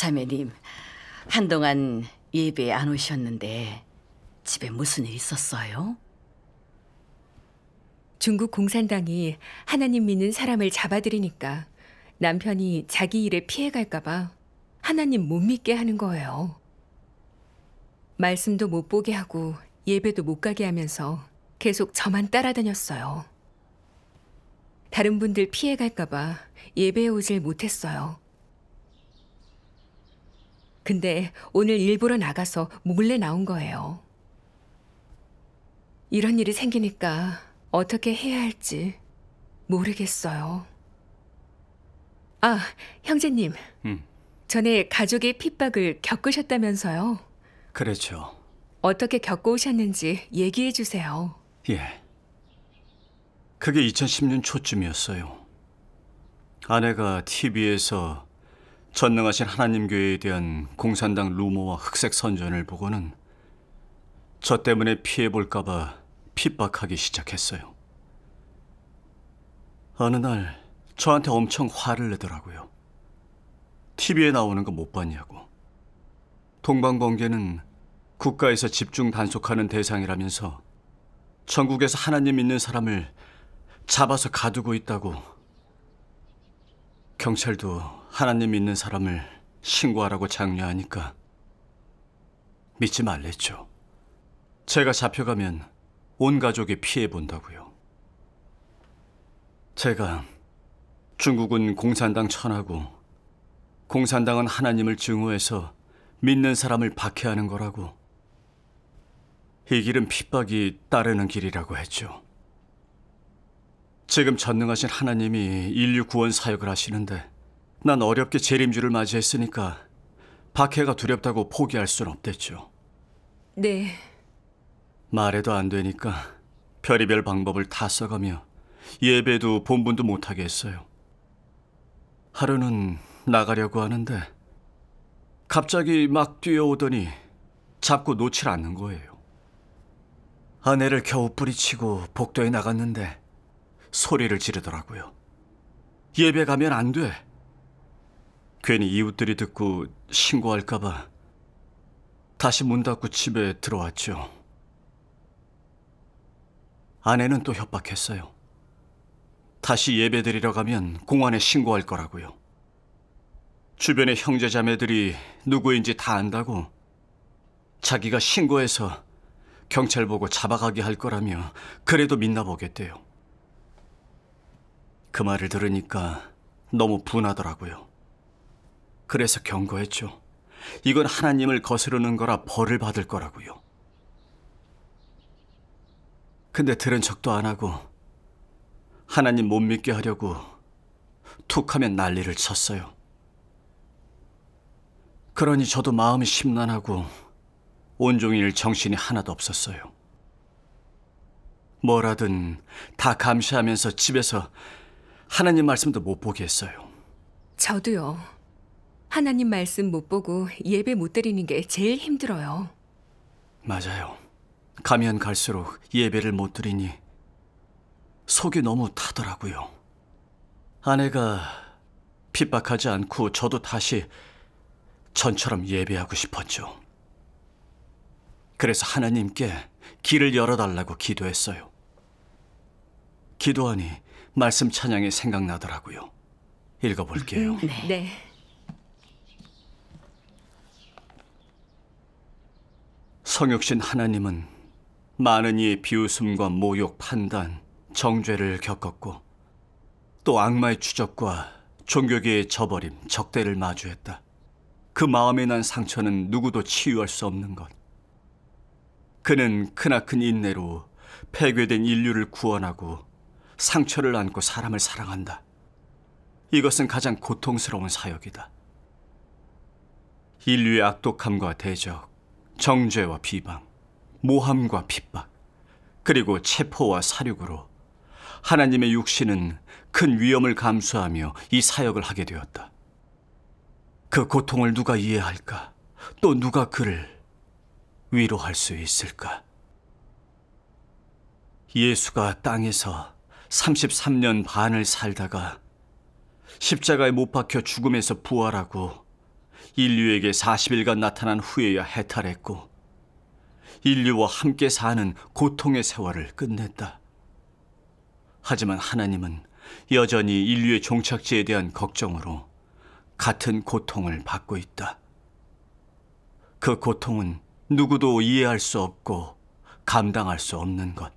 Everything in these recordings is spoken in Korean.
자매님, 한동안 예배에 안 오셨는데 집에 무슨 일 있었어요? 중국 공산당이 하나님 믿는 사람을 잡아들이니까 남편이 자기 일에 피해갈까 봐 하나님 못 믿게 하는 거예요. 말씀도 못 보게 하고 예배도 못 가게 하면서 계속 저만 따라다녔어요. 다른 분들 피해갈까 봐 예배에 오질 못했어요. 근데 오늘 일부러 나가서 몰래 나온 거예요. 이런 일이 생기니까 어떻게 해야 할지 모르겠어요. 아, 형제님. 전에 가족의 핍박을 겪으셨다면서요? 그렇죠. 어떻게 겪고 오셨는지 얘기해 주세요. 예. 그게 2010년 초쯤이었어요. 아내가 TV에서 전능하신 하나님 교회에 대한 공산당 루머와 흑색 선전을 보고는 저 때문에 피해볼까 봐 핍박하기 시작했어요. 어느 날 저한테 엄청 화를 내더라고요. TV에 나오는 거 못 봤냐고. 동방번개는 국가에서 집중 단속하는 대상이라면서 전국에서 하나님 믿는 사람을 잡아서 가두고 있다고. 경찰도 하나님 믿는 사람을 신고하라고 장려하니까 믿지 말랬죠. 제가 잡혀가면 온 가족이 피해 본다고요. 제가 중국은 공산당 천하고 공산당은 하나님을 증오해서 믿는 사람을 박해하는 거라고, 이 길은 핍박이 따르는 길이라고 했죠. 지금 전능하신 하나님이 인류 구원 사역을 하시는데 난 어렵게 재림주를 맞이했으니까 박해가 두렵다고 포기할 순 없댔죠. 네. 말해도 안 되니까 별의별 방법을 다 써가며 예배도 본분도 못하게 했어요. 하루는 나가려고 하는데 갑자기 막 뛰어오더니 잡고 놓질 않는 거예요. 아내를 겨우 뿌리치고 복도에 나갔는데 소리를 지르더라고요. 예배 가면 안 돼. 괜히 이웃들이 듣고 신고할까 봐 다시 문 닫고 집에 들어왔죠. 아내는 또 협박했어요. 다시 예배 드리러 가면 공안에 신고할 거라고요. 주변의 형제자매들이 누구인지 다 안다고 자기가 신고해서 경찰 보고 잡아가게 할 거라며 그래도 믿나 보겠대요. 그 말을 들으니까 너무 분하더라고요. 그래서 경고했죠. 이건 하나님을 거스르는 거라 벌을 받을 거라고요. 근데 들은 척도 안 하고 하나님 못 믿게 하려고 툭하면 난리를 쳤어요. 그러니 저도 마음이 심란하고 온종일 정신이 하나도 없었어요. 뭘 하든 다 감시하면서 집에서 하나님 말씀도 못 보게 했어요. 저도요. 하나님 말씀 못 보고 예배 못 드리는 게 제일 힘들어요. 맞아요. 가면 갈수록 예배를 못 드리니 속이 너무 타더라고요. 아내가 핍박하지 않고 저도 다시 전처럼 예배하고 싶었죠. 그래서 하나님께 길을 열어달라고 기도했어요. 기도하니 말씀 찬양이 생각나더라고요. 읽어볼게요. 네. 성육신 하나님은 많은 이의 비웃음과 모욕, 판단, 정죄를 겪었고 또 악마의 추적과 종교계의 저버림, 적대를 마주했다. 그 마음에 난 상처는 누구도 치유할 수 없는 것. 그는 크나큰 인내로 폐괴된 인류를 구원하고 상처를 안고 사람을 사랑한다. 이것은 가장 고통스러운 사역이다. 인류의 악독함과 대적, 정죄와 비방, 모함과 핍박, 그리고 체포와 살육으로 하나님의 육신은 큰 위험을 감수하며 이 사역을 하게 되었다. 그 고통을 누가 이해할까? 또 누가 그를 위로할 수 있을까? 예수가 땅에서 33년 반을 살다가 십자가에 못 박혀 죽음에서 부활하고 인류에게 40일간 나타난 후에야 해탈했고 인류와 함께 사는 고통의 세월을 끝냈다. 하지만 하나님은 여전히 인류의 종착지에 대한 걱정으로 같은 고통을 받고 있다. 그 고통은 누구도 이해할 수 없고 감당할 수 없는 것.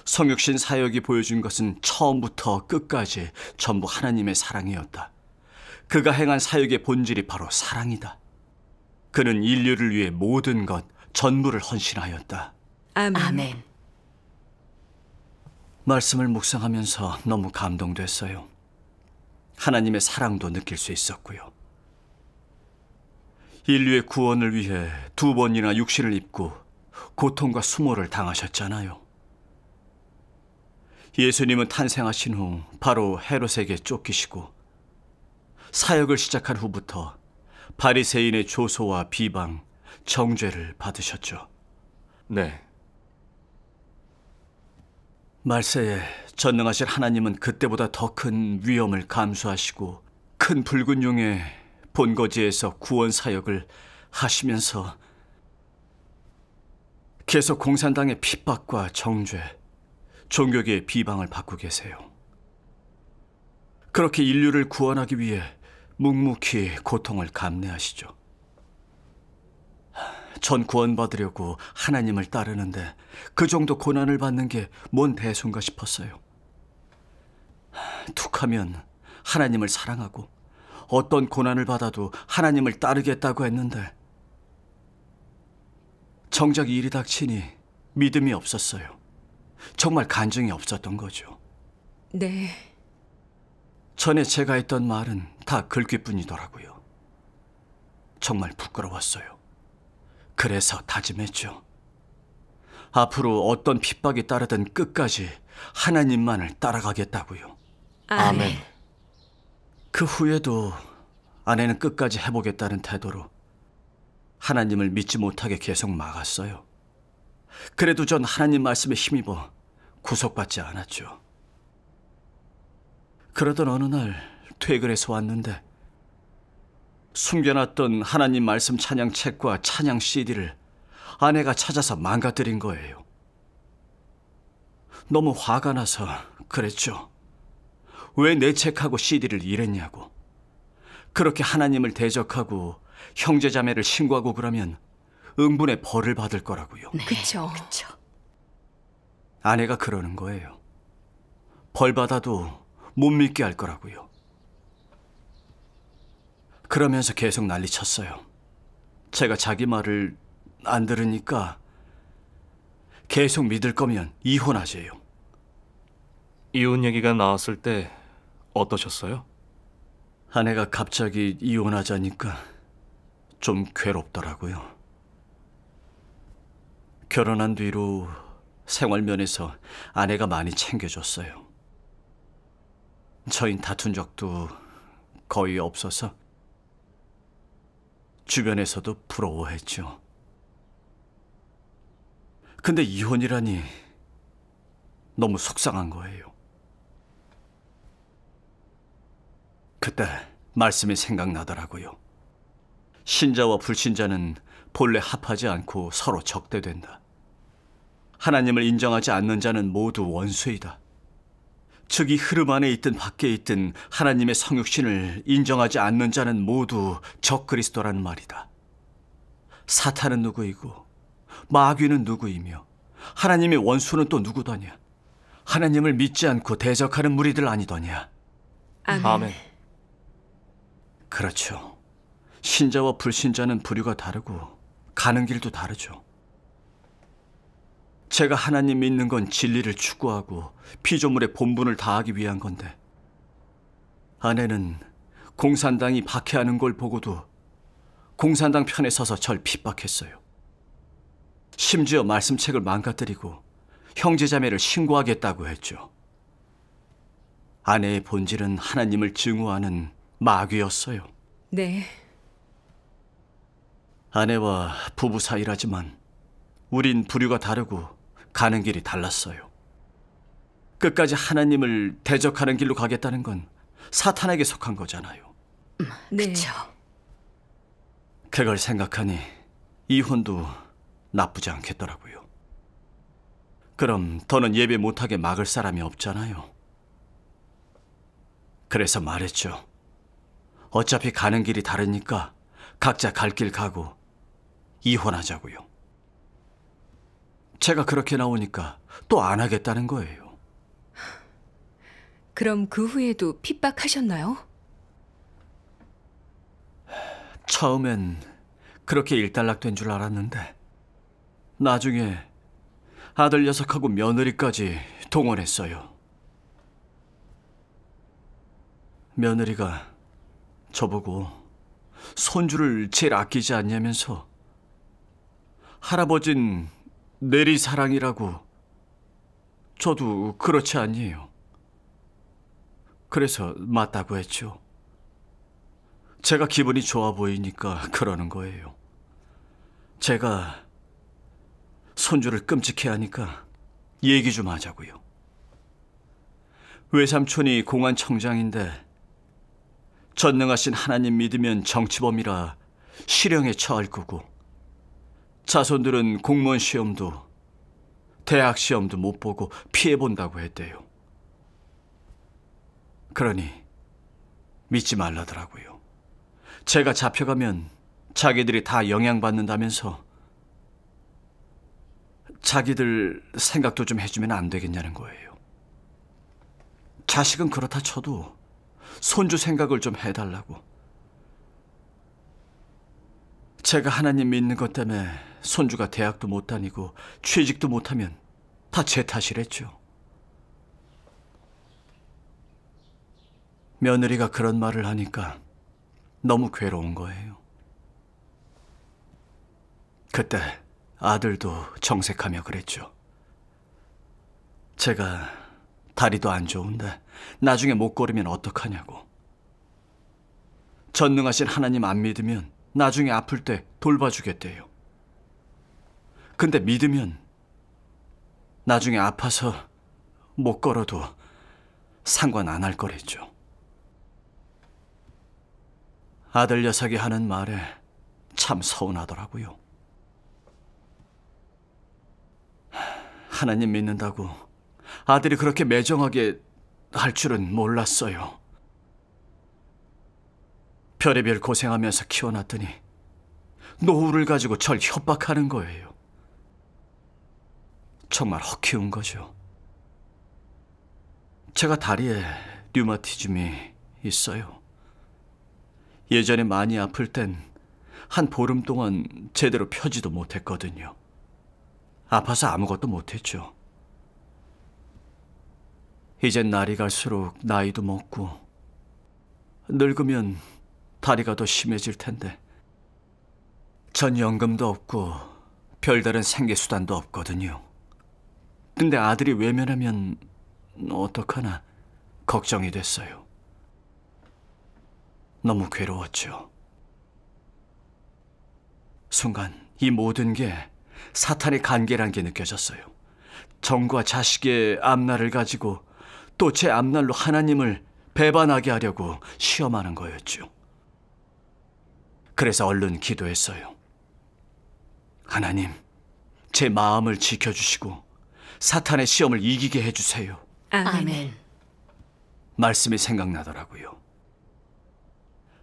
성육신 사역이 보여준 것은 처음부터 끝까지 전부 하나님의 사랑이었다. 그가 행한 사역의 본질이 바로 사랑이다. 그는 인류를 위해 모든 것, 전부를 헌신하였다. 아멘. 아멘. 말씀을 묵상하면서 너무 감동됐어요. 하나님의 사랑도 느낄 수 있었고요. 인류의 구원을 위해 2번이나 육신을 입고 고통과 수모를 당하셨잖아요. 예수님은 탄생하신 후 바로 헤롯에게 쫓기시고 사역을 시작한 후부터 바리새인의 조소와 비방, 정죄를 받으셨죠. 네. 말세에 전능하신 하나님은 그때보다 더 큰 위험을 감수하시고 큰 붉은 용의 본거지에서 구원 사역을 하시면서 계속 공산당의 핍박과 정죄, 종교계의 비방을 받고 계세요. 그렇게 인류를 구원하기 위해 묵묵히 고통을 감내하시죠. 전 구원받으려고 하나님을 따르는데 그 정도 고난을 받는 게 뭔 대수인가 싶었어요. 툭하면 하나님을 사랑하고 어떤 고난을 받아도 하나님을 따르겠다고 했는데 정작 일이 닥치니 믿음이 없었어요. 정말 간증이 없었던 거죠. 네. 전에 제가 했던 말은 다 글귀뿐이더라고요. 정말 부끄러웠어요. 그래서 다짐했죠. 앞으로 어떤 핍박이 따르든 끝까지 하나님만을 따라가겠다고요. 아멘. 그 후에도 아내는 끝까지 해보겠다는 태도로 하나님을 믿지 못하게 계속 막았어요. 그래도 전 하나님 말씀에 힘입어 구속받지 않았죠. 그러던 어느 날 퇴근해서 왔는데 숨겨놨던 하나님 말씀 찬양 책과 찬양 CD를 아내가 찾아서 망가뜨린 거예요. 너무 화가 나서 그랬죠. 왜 내 책하고 CD를 이랬냐고. 그렇게 하나님을 대적하고 형제자매를 신고하고 그러면 응분의 벌을 받을 거라고요. 네, 그쵸. 그쵸. 아내가 그러는 거예요. 벌 받아도 못 믿게 할 거라고요. 그러면서 계속 난리쳤어요. 제가 자기 말을 안 들으니까 계속 믿을 거면 이혼하재요. 이혼 얘기가 나왔을 때 어떠셨어요? 아내가 갑자기 이혼하자니까 좀 괴롭더라고요. 결혼한 뒤로 생활면에서 아내가 많이 챙겨줬어요. 저희 다툰 적도 거의 없어서 주변에서도 부러워했죠. 근데 이혼이라니 너무 속상한 거예요. 그때 말씀이 생각나더라고요. 신자와 불신자는 본래 합하지 않고 서로 적대된다. 하나님을 인정하지 않는 자는 모두 원수이다. 즉 이 흐름 안에 있든 밖에 있든 하나님의 성육신을 인정하지 않는 자는 모두 적그리스도라는 말이다. 사탄은 누구이고 마귀는 누구이며 하나님의 원수는 또 누구더냐? 하나님을 믿지 않고 대적하는 무리들 아니더냐? 아멘. 아멘. 그렇죠. 신자와 불신자는 부류가 다르고 가는 길도 다르죠. 제가 하나님 믿는 건 진리를 추구하고 피조물의 본분을 다하기 위한 건데 아내는 공산당이 박해하는 걸 보고도 공산당 편에 서서 절 핍박했어요. 심지어 말씀책을 망가뜨리고 형제자매를 신고하겠다고 했죠. 아내의 본질은 하나님을 증오하는 마귀였어요. 네. 아내와 부부 사이라지만 우린 부류가 다르고 가는 길이 달랐어요. 끝까지 하나님을 대적하는 길로 가겠다는 건 사탄에게 속한 거잖아요. 네. 그쵸. 그걸 생각하니 이혼도 나쁘지 않겠더라고요. 그럼 더는 예배 못하게 막을 사람이 없잖아요. 그래서 말했죠. 어차피 가는 길이 다르니까 각자 갈 길 가고 이혼하자고요. 제가 그렇게 나오니까 또 안 하겠다는 거예요. 그럼 그 후에도 핍박하셨나요? 처음엔 그렇게 일단락된 줄 알았는데 나중에 아들 녀석하고 며느리까지 동원했어요. 며느리가 저보고 손주를 제일 아끼지 않냐면서 할아버진 내리사랑이라고. 저도 그렇지 않니에요. 그래서 맞다고 했죠. 제가 기분이 좋아 보이니까 그러는 거예요. 제가 손주를 끔찍해 하니까 얘기 좀 하자고요. 외삼촌이 공안청장인데 전능하신 하나님 믿으면 정치범이라 실형에 처할 거고, 자손들은 공무원 시험도 대학 시험도 못 보고 피해 본다고 했대요. 그러니 믿지 말라더라고요. 제가 잡혀가면 자기들이 다 영향받는다면서 자기들 생각도 좀 해주면 안 되겠냐는 거예요. 자식은 그렇다 쳐도 손주 생각을 좀 해달라고. 제가 하나님 믿는 것 때문에 손주가 대학도 못 다니고 취직도 못하면 다 제 탓이랬죠. 며느리가 그런 말을 하니까 너무 괴로운 거예요. 그때 아들도 정색하며 그랬죠. 제가 다리도 안 좋은데 나중에 못 걸으면 어떡하냐고. 전능하신 하나님 안 믿으면 나중에 아플 때 돌봐주겠대요. 근데 믿으면 나중에 아파서 못 걸어도 상관 안 할 거랬죠. 아들 녀석이 하는 말에 참 서운하더라고요. 하나님 믿는다고 아들이 그렇게 매정하게 할 줄은 몰랐어요. 별의별 고생하면서 키워놨더니 노후를 가지고 절 협박하는 거예요. 정말 헛키운 거죠. 제가 다리에 류마티즘이 있어요. 예전에 많이 아플 땐 한 보름 동안 제대로 펴지도 못했거든요. 아파서 아무것도 못했죠. 이젠 날이 갈수록 나이도 먹고 늙으면 다리가 더 심해질 텐데 전 연금도 없고 별다른 생계수단도 없거든요. 근데 아들이 외면하면 어떡하나 걱정이 됐어요. 너무 괴로웠죠. 순간 이 모든 게 사탄의 관계란 게 느껴졌어요. 정과 자식의 앞날을 가지고 또 제 앞날로 하나님을 배반하게 하려고 시험하는 거였죠. 그래서 얼른 기도했어요. 하나님, 제 마음을 지켜주시고 사탄의 시험을 이기게 해주세요. 아멘. 말씀이 생각나더라고요.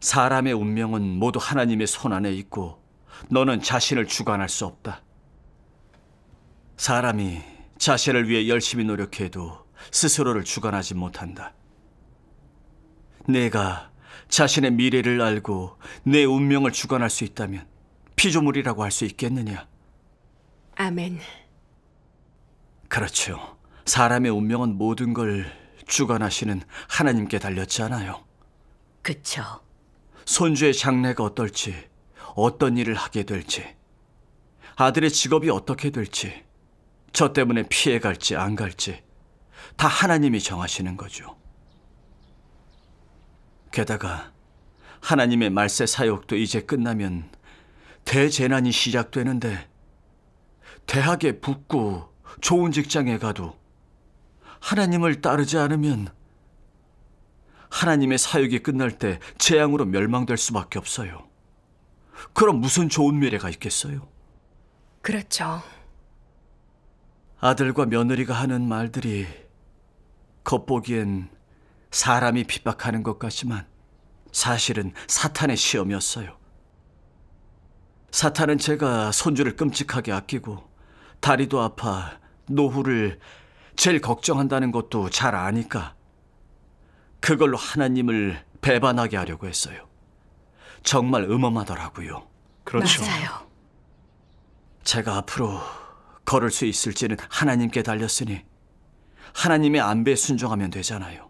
사람의 운명은 모두 하나님의 손 안에 있고 너는 자신을 주관할 수 없다. 사람이 자신을 위해 열심히 노력해도 스스로를 주관하지 못한다. 내가 자신의 미래를 알고 내 운명을 주관할 수 있다면 피조물이라고 할 수 있겠느냐? 아멘. 그렇죠. 사람의 운명은 모든 걸 주관하시는 하나님께 달렸잖아요. 그쵸. 손주의 장래가 어떨지, 어떤 일을 하게 될지, 아들의 직업이 어떻게 될지, 저 때문에 피해 갈지 안 갈지 다 하나님이 정하시는 거죠. 게다가 하나님의 말세 사역도 이제 끝나면 대재난이 시작되는데 대학에 붙고 좋은 직장에 가도 하나님을 따르지 않으면 하나님의 사역이 끝날 때 재앙으로 멸망될 수밖에 없어요. 그럼 무슨 좋은 미래가 있겠어요? 그렇죠. 아들과 며느리가 하는 말들이 겉보기엔 사람이 핍박하는 것 같지만 사실은 사탄의 시험이었어요. 사탄은 제가 손주를 끔찍하게 아끼고 다리도 아파 노후를 제일 걱정한다는 것도 잘 아니까 그걸로 하나님을 배반하게 하려고 했어요. 정말 음험하더라고요. 그렇죠. 맞아요. 제가 앞으로 걸을 수 있을지는 하나님께 달렸으니 하나님의 안배에 순종하면 되잖아요.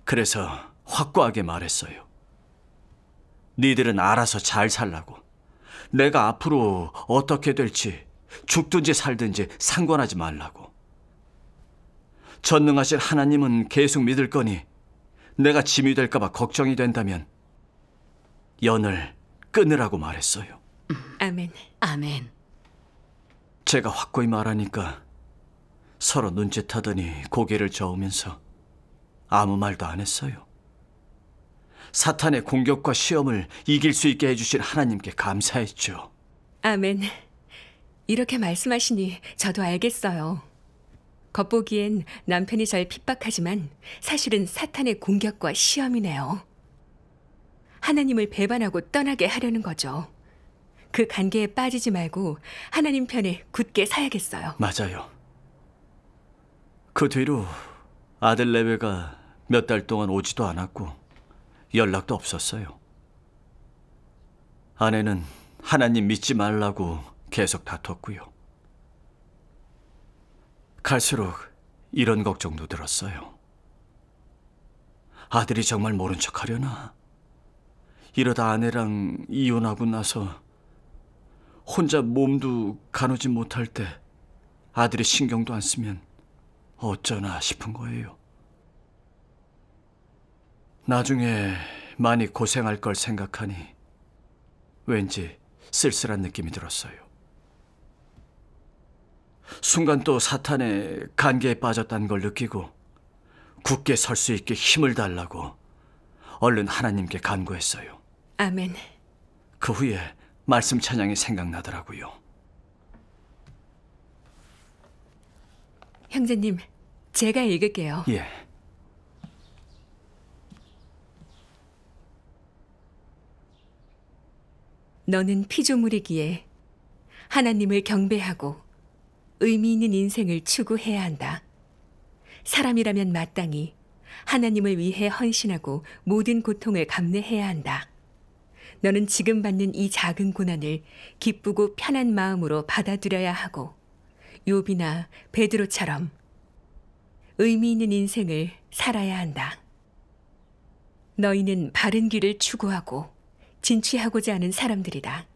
그래서 확고하게 말했어요. 니들은 알아서 잘 살라고. 내가 앞으로 어떻게 될지 죽든지 살든지 상관하지 말라고. 전능하신 하나님은 계속 믿을 거니 내가 짐이 될까 봐 걱정이 된다면 연을 끊으라고 말했어요. 아멘. 아멘. 제가 확고히 말하니까 서로 눈짓하더니 고개를 저으면서 아무 말도 안 했어요. 사탄의 공격과 시험을 이길 수 있게 해주신 하나님께 감사했죠. 아멘. 이렇게 말씀하시니 저도 알겠어요. 겉보기엔 남편이 절 핍박하지만 사실은 사탄의 공격과 시험이네요. 하나님을 배반하고 떠나게 하려는 거죠. 그 관계에 빠지지 말고 하나님 편에 굳게 서야겠어요. 맞아요. 그 뒤로 아들 레베가 몇 달 동안 오지도 않았고 연락도 없었어요. 아내는 하나님 믿지 말라고 계속 다퉜고요. 갈수록 이런 걱정도 들었어요. 아들이 정말 모른 척 하려나? 이러다 아내랑 이혼하고 나서 혼자 몸도 가누지 못할 때 아들이 신경도 안 쓰면 어쩌나 싶은 거예요. 나중에 많이 고생할 걸 생각하니 왠지 쓸쓸한 느낌이 들었어요. 순간 또 사탄의 간계에 빠졌다는 걸 느끼고 굳게 설 수 있게 힘을 달라고 얼른 하나님께 간구했어요. 아멘. 그 후에 말씀 찬양이 생각나더라고요. 형제님, 제가 읽을게요. 예. 너는 피조물이기에 하나님을 경배하고 의미 있는 인생을 추구해야 한다. 사람이라면 마땅히 하나님을 위해 헌신하고 모든 고통을 감내해야 한다. 너는 지금 받는 이 작은 고난을 기쁘고 편한 마음으로 받아들여야 하고 욥이나 베드로처럼 의미 있는 인생을 살아야 한다. 너희는 바른 길을 추구하고 진취하고자 하는 사람들이다.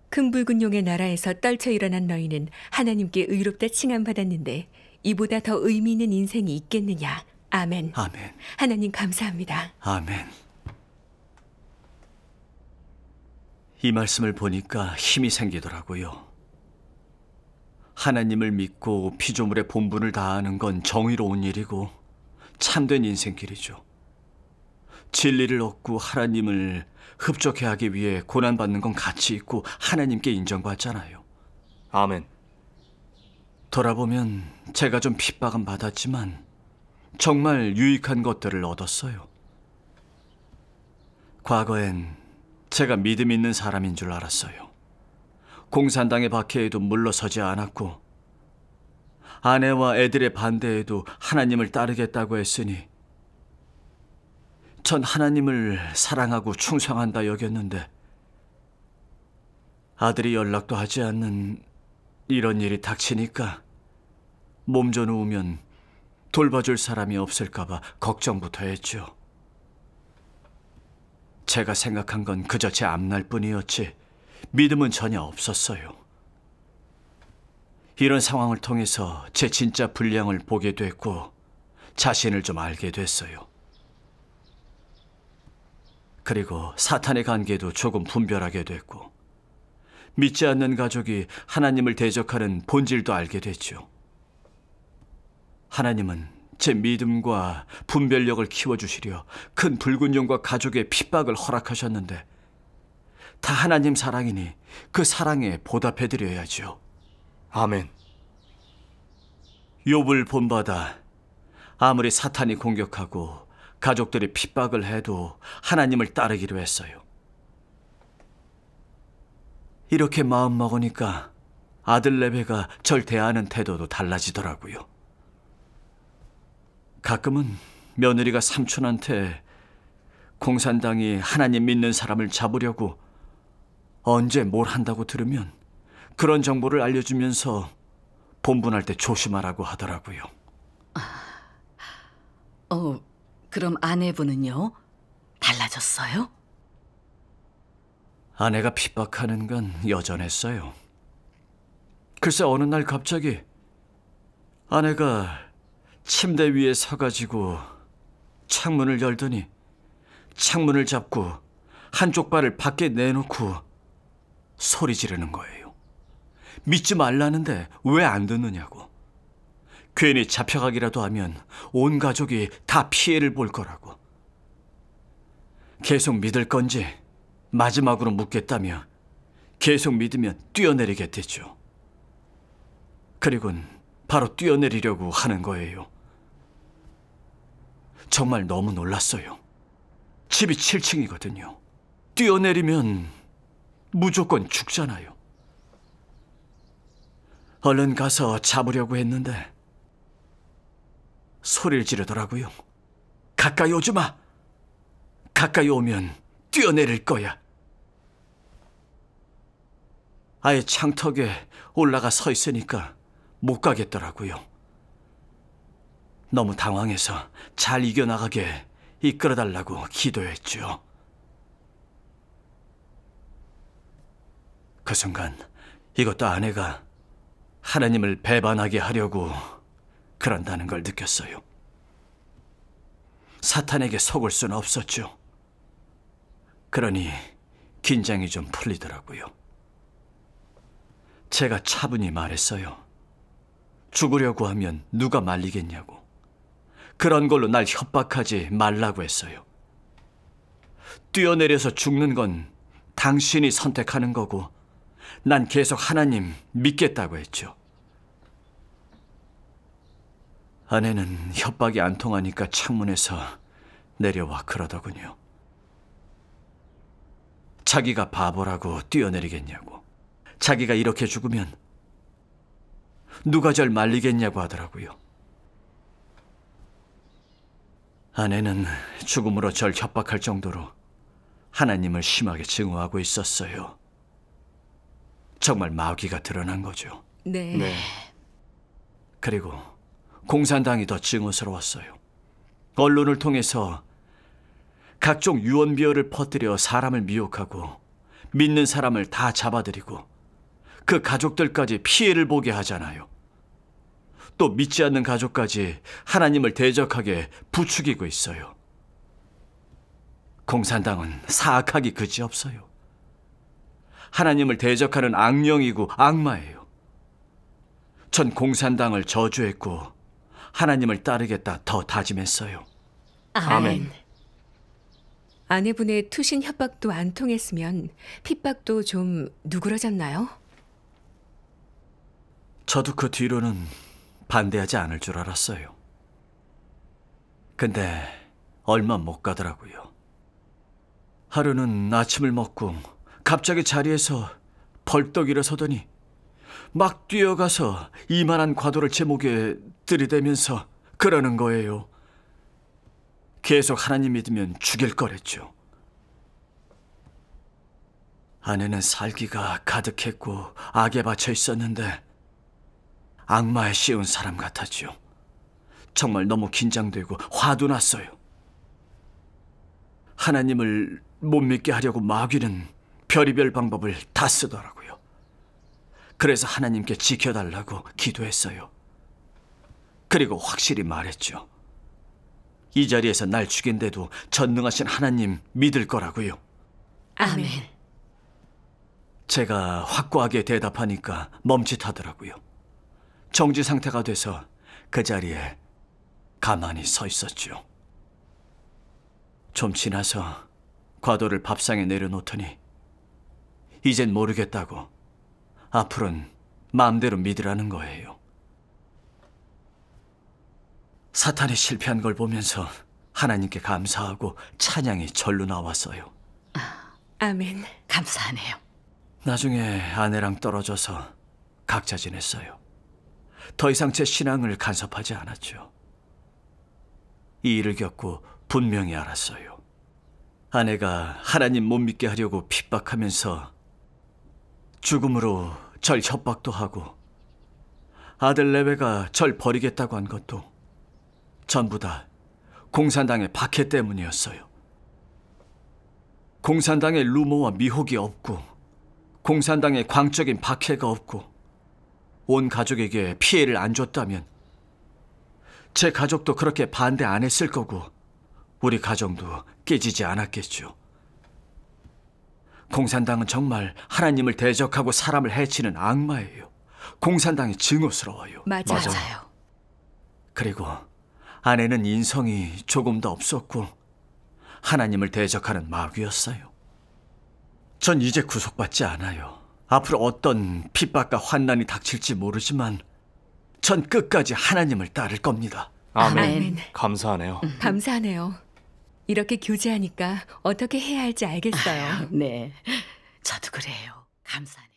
큰 붉은 용의 나라에서 떨쳐 일어난 너희는 하나님께 의롭다 칭함받았는데 이보다 더 의미 있는 인생이 있겠느냐. 아멘. 아멘. 하나님 감사합니다. 아멘. 이 말씀을 보니까 힘이 생기더라고요. 하나님을 믿고 피조물의 본분을 다하는 건 정의로운 일이고 참된 인생길이죠. 진리를 얻고 하나님을 흡족해 하기 위해 고난받는 건 가치 있고 하나님께 인정받잖아요. 아멘. 돌아보면 제가 좀 핍박은 받았지만 정말 유익한 것들을 얻었어요. 과거엔 제가 믿음 있는 사람인 줄 알았어요. 공산당의 박해에도 물러서지 않았고 아내와 애들의 반대에도 하나님을 따르겠다고 했으니 전 하나님을 사랑하고 충성한다 여겼는데 아들이 연락도 하지 않는 이런 일이 닥치니까 몸져 누우면 돌봐줄 사람이 없을까 봐 걱정부터 했죠. 제가 생각한 건 그저 제 앞날 뿐이었지 믿음은 전혀 없었어요. 이런 상황을 통해서 제 진짜 분량을 보게 됐고 자신을 좀 알게 됐어요. 그리고 사탄의 관계도 조금 분별하게 됐고 믿지 않는 가족이 하나님을 대적하는 본질도 알게 됐죠. 하나님은 제 믿음과 분별력을 키워주시려 큰 붉은 용과 가족의 핍박을 허락하셨는데 다 하나님 사랑이니 그 사랑에 보답해드려야죠. 아멘. 욥을 본받아 아무리 사탄이 공격하고 가족들이 핍박을 해도 하나님을 따르기로 했어요. 이렇게 마음먹으니까 아들 레베가 절 대하는 태도도 달라지더라고요. 가끔은 며느리가 삼촌한테 공산당이 하나님 믿는 사람을 잡으려고 언제 뭘 한다고 들으면 그런 정보를 알려주면서 본분할 때 조심하라고 하더라고요. 그럼 아내분은요? 달라졌어요? 아내가 핍박하는 건 여전했어요. 글쎄 어느 날 갑자기 아내가 침대 위에 서가지고 창문을 열더니 창문을 잡고 한쪽 발을 밖에 내놓고 소리 지르는 거예요. 믿지 말라는데 왜 안 듣느냐고. 괜히 잡혀가기라도 하면 온 가족이 다 피해를 볼 거라고. 계속 믿을 건지 마지막으로 묻겠다며 계속 믿으면 뛰어내리겠댔죠. 그리고는 바로 뛰어내리려고 하는 거예요. 정말 너무 놀랐어요. 집이 7층이거든요. 뛰어내리면 무조건 죽잖아요. 얼른 가서 잡으려고 했는데 소리를 지르더라고요. 가까이 오지 마. 가까이 오면 뛰어내릴 거야. 아예 창턱에 올라가 서 있으니까 못 가겠더라고요. 너무 당황해서 잘 이겨나가게 이끌어달라고 기도했죠. 그 순간 이것도 아내가 하나님을 배반하게 하려고 그런다는 걸 느꼈어요. 사탄에게 속을 수는 없었죠. 그러니 긴장이 좀 풀리더라고요. 제가 차분히 말했어요. 죽으려고 하면 누가 말리겠냐고. 그런 걸로 날 협박하지 말라고 했어요. 뛰어내려서 죽는 건 당신이 선택하는 거고 난 계속 하나님 믿겠다고 했죠. 아내는 협박이 안 통하니까 창문에서 내려와 그러더군요. 자기가 바보라고 뛰어내리겠냐고. 자기가 이렇게 죽으면 누가 절 말리겠냐고 하더라고요. 아내는 죽음으로 절 협박할 정도로 하나님을 심하게 증오하고 있었어요. 정말 마귀가 드러난 거죠. 네. 네. 그리고 공산당이 더 증오스러웠어요. 언론을 통해서 각종 유언비어를 퍼뜨려 사람을 미혹하고 믿는 사람을 다 잡아들이고 그 가족들까지 피해를 보게 하잖아요. 또 믿지 않는 가족까지 하나님을 대적하게 부추기고 있어요. 공산당은 사악하기 그지없어요. 하나님을 대적하는 악령이고 악마예요. 전 공산당을 저주했고 하나님을 따르겠다 더 다짐했어요. 아멘. 아내분의 투신 협박도 안 통했으면 핍박도 좀 누그러졌나요? 저도 그 뒤로는 반대하지 않을 줄 알았어요. 근데 얼마 못 가더라고요. 하루는 아침을 먹고 갑자기 자리에서 벌떡 일어서더니 막 뛰어가서 이만한 과도를 제 목에 들이대면서 그러는 거예요. 계속 하나님 믿으면 죽일 거랬죠. 아내는 살기가 가득했고 악에 받쳐 있었는데 악마에 씌운 사람 같았죠. 정말 너무 긴장되고 화도 났어요. 하나님을 못 믿게 하려고 마귀는 별의별 방법을 다 쓰더라고요. 그래서 하나님께 지켜달라고 기도했어요. 그리고 확실히 말했죠. 이 자리에서 날 죽인데도 전능하신 하나님 믿을 거라고요. 아멘. 제가 확고하게 대답하니까 멈칫하더라고요. 정지 상태가 돼서 그 자리에 가만히 서 있었죠. 좀 지나서 과도를 밥상에 내려놓더니 이젠 모르겠다고. 앞으로는 마음대로 믿으라는 거예요. 사탄이 실패한 걸 보면서 하나님께 감사하고 찬양이 절로 나왔어요. 아멘. 감사하네요. 나중에 아내랑 떨어져서 각자 지냈어요. 더 이상 제 신앙을 간섭하지 않았죠. 이 일을 겪고 분명히 알았어요. 아내가 하나님 못 믿게 하려고 핍박하면서 죽음으로 절 협박도 하고 아들 레베가 절 버리겠다고 한 것도 전부 다 공산당의 박해 때문이었어요. 공산당의 루머와 미혹이 없고 공산당의 광적인 박해가 없고 온 가족에게 피해를 안 줬다면 제 가족도 그렇게 반대 안 했을 거고 우리 가정도 깨지지 않았겠죠. 공산당은 정말 하나님을 대적하고 사람을 해치는 악마예요. 공산당이 증오스러워요. 맞아요. 그리고 아내는 인성이 조금 더 없었고 하나님을 대적하는 마귀였어요. 전 이제 구속받지 않아요. 앞으로 어떤 핍박과 환난이 닥칠지 모르지만 전 끝까지 하나님을 따를 겁니다. 아멘. 아멘. 감사하네요. 감사하네요. 이렇게 교제하니까 어떻게 해야 할지 알겠어요. 네, 저도 그래요. 감사하네요.